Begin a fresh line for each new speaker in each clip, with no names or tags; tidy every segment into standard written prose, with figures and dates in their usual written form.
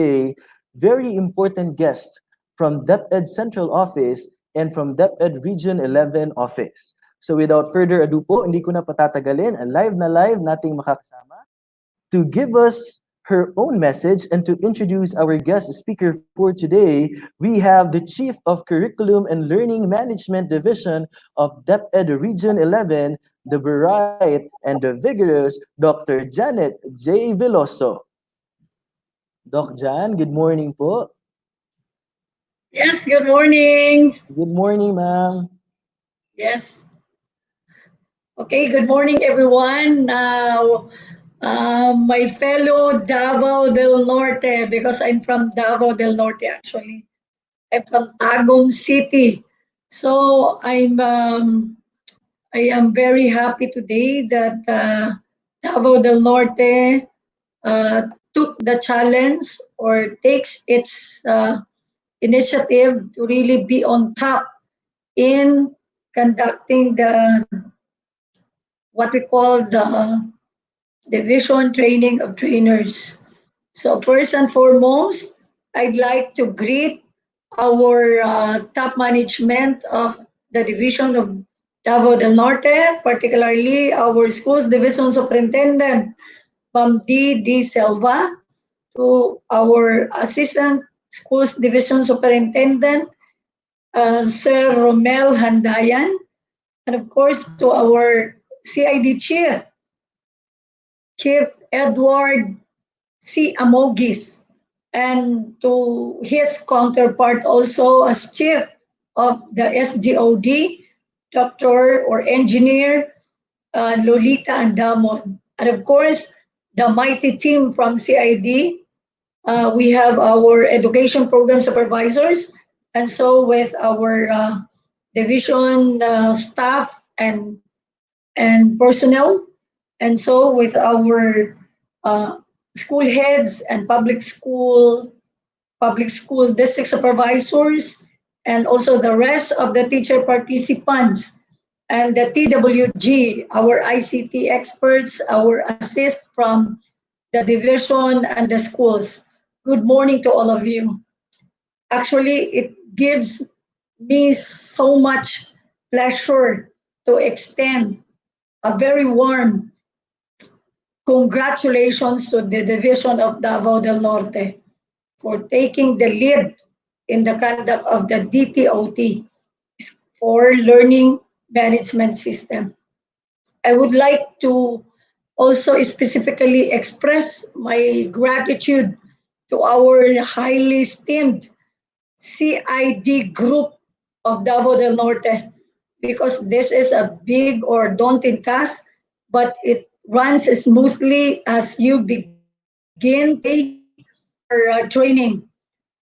today very important guest from DepEd Central Office and from DepEd Region 11 Office. So without further ado po, hindi ko na patatagalin, ang live na live nating makakasama to give us her own message and to introduce our guest speaker for today. We have the Chief of Curriculum and Learning Management Division of DepEd Region 11, the bright and the vigorous Dr. Janet J. Veloso. Doc Jan, good morning po.
Yes, good morning.
Good morning, ma'am.
Yes. Okay, good morning, everyone. My fellow Davao del Norte, because I'm from Davao del Norte, actually. I'm from Tagum City. So I am very happy today that Davao del Norte took the challenge or takes its initiative to really be on top in conducting the what we call the division training of trainers. So first and foremost, I'd like to greet our top management of the division of Davao del Norte, particularly our schools division superintendent, Ma'am D. Selva, to our assistant schools division superintendent, Sir Romel Handayan, and of course to our CID Chief, Chief Edward C. Amogis, and to his counterpart also as Chief of the SGOD, Doctor or Engineer Lolita Andamon. And of course, the mighty team from CID. We have our education program supervisors, and so with our division staff and personnel, and so with our uh, school heads and public school district supervisors, and also the rest of the teacher participants and the TWG, our ICT experts, our assist from the division and the schools. Good morning to all of you. Actually, it gives me so much pleasure to extend a very warm congratulations to the division of Davao del Norte for taking the lead in the conduct of the DTOT for Learning Management System. I would like to also specifically express my gratitude to our highly esteemed CID group of Davao del Norte, because this is a big or daunting task, but it runs smoothly as you begin your training.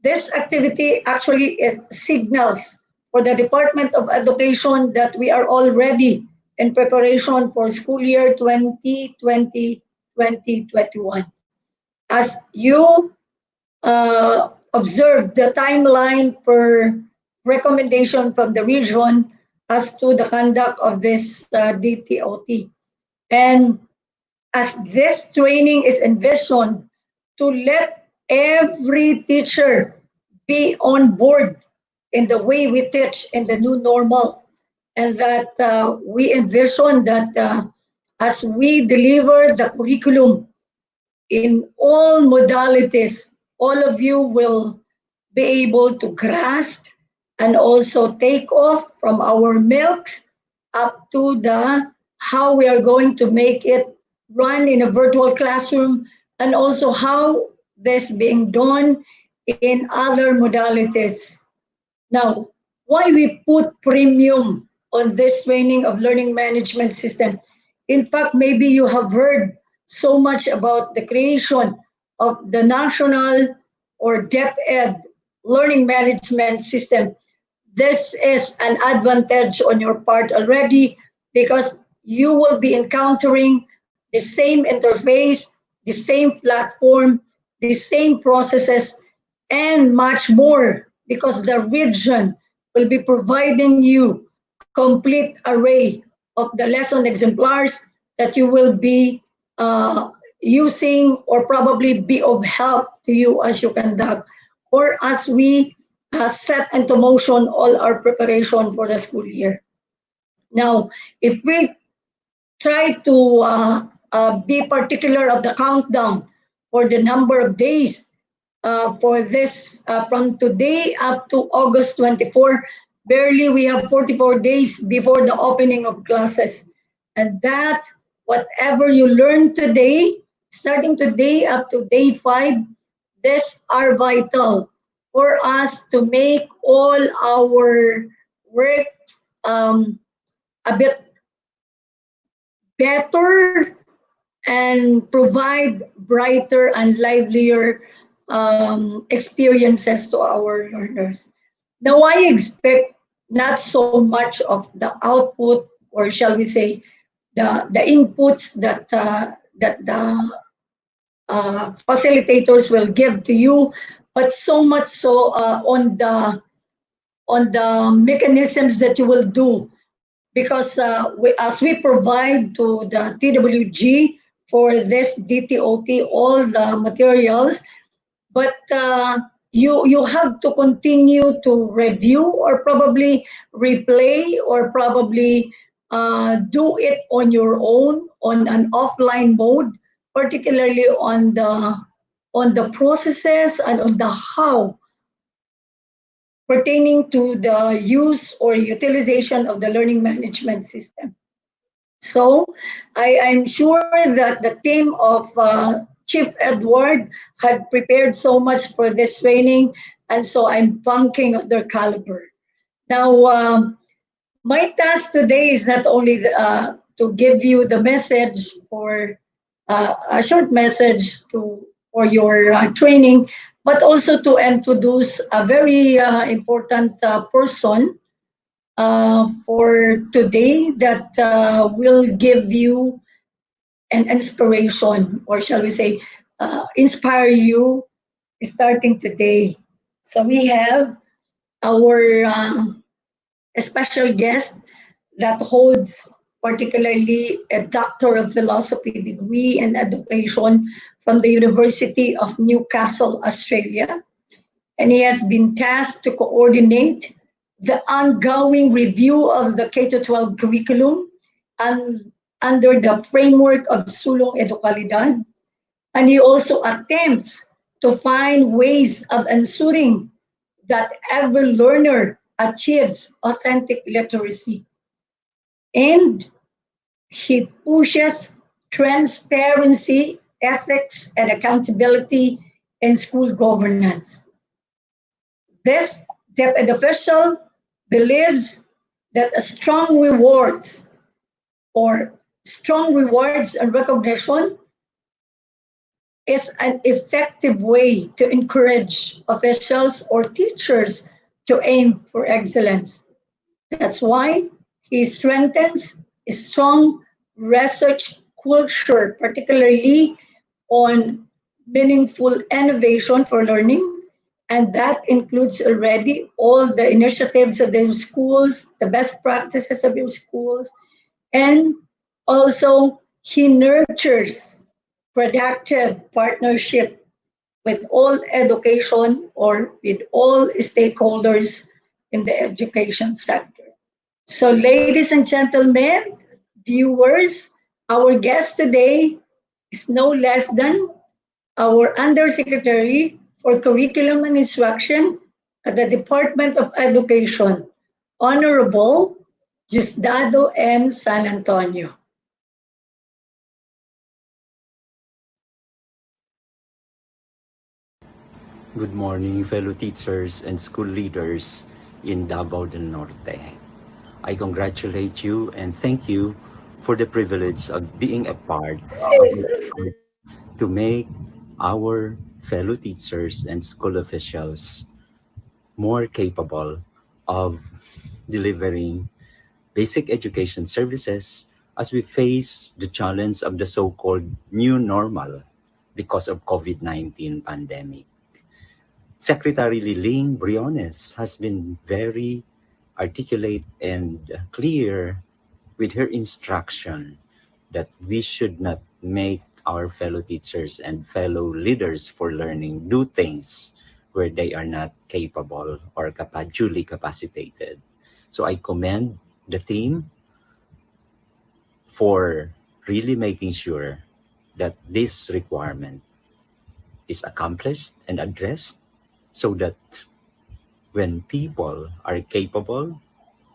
This activity actually signals for the Department of Education that we are already in preparation for school year 2020-2021. As you observe the timeline per recommendation from the region as to the conduct of this DTOT. And as this training is envisioned to let every teacher be on board in the way we teach in the new normal, and that we envision that as we deliver the curriculum in all modalities, all of you will be able to grasp and also take off from our milks up to the how we are going to make it run in a virtual classroom, and also how this being done in other modalities. Now, why we put premium on this training of learning management system? In fact, maybe you have heard so much about the creation of the national or DepEd learning management system. This is an advantage on your part already, because you will be encountering the same interface, the same platform, the same processes, and much more, because the region will be providing you complete array of the lesson exemplars that you will be using or probably be of help to you as you conduct or as we set into motion all our preparation for the school year. Now, if we try to be particular of the countdown for the number of days for this from today up to August 24. Barely we have 44 days before the opening of classes. And that, whatever you learn today, starting today up to day 5, these are vital for us to make all our work a bit better and provide brighter and livelier experiences to our learners. Now, I expect not so much of the output, or shall we say, the inputs that the facilitators will give to you, but so much so on the mechanisms that you will do because as we provide to the TWG for this DTOT all the materials, but you have to continue to review or probably replay or probably do it on your own on an offline mode, particularly on the processes and on the how pertaining to the use or utilization of the learning management system. So I'm sure that the team of Chief Edward had prepared so much for this training, and so I'm banking on their caliber. Now, my task today is not only to give you the message for a short message for your training, but also to introduce a very important person for today that will give you an inspiration, or shall we say, inspire you starting today. So we have our special guest that holds particularly a Doctor of Philosophy degree in education from the University of Newcastle, Australia. And he has been tasked to coordinate the ongoing review of the K-12 curriculum and under the framework of Sulong Educalidad. And he also attempts to find ways of ensuring that every learner achieves authentic literacy. And he pushes transparency, ethics, and accountability in school governance. This DepEd official believes that a strong rewards and recognition is an effective way to encourage officials or teachers to aim for excellence. That's why he strengthens a strong research culture, particularly on meaningful innovation for learning. And that includes already all the initiatives of their schools, the best practices of your schools, and also he nurtures productive partnership with all education or with all stakeholders in the education sector. So, ladies and gentlemen, viewers, our guest today is no less than our Undersecretary for Curriculum and Instruction at the Department of Education, Honorable Diosdado M. San Antonio.
Good morning, fellow teachers and school leaders in Davao del Norte. I congratulate you and thank you for the privilege of being a part of the effort to make our fellow teachers and school officials more capable of delivering basic education services as we face the challenge of the so-called new normal because of COVID-19 pandemic. Secretary Liling Briones has been very articulate and clear with her instruction that we should not make our fellow teachers and fellow leaders for learning do things where they are not capable or duly capacitated. So I commend the team for really making sure that this requirement is accomplished and addressed so that when people are capable,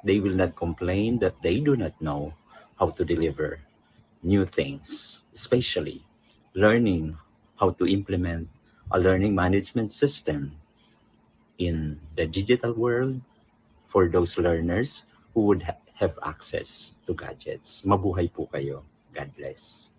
they will not complain that they do not know how to deliver new things, especially learning how to implement a learning management system in the digital world for those learners who would have access to gadgets. Mabuhay po kayo. God bless.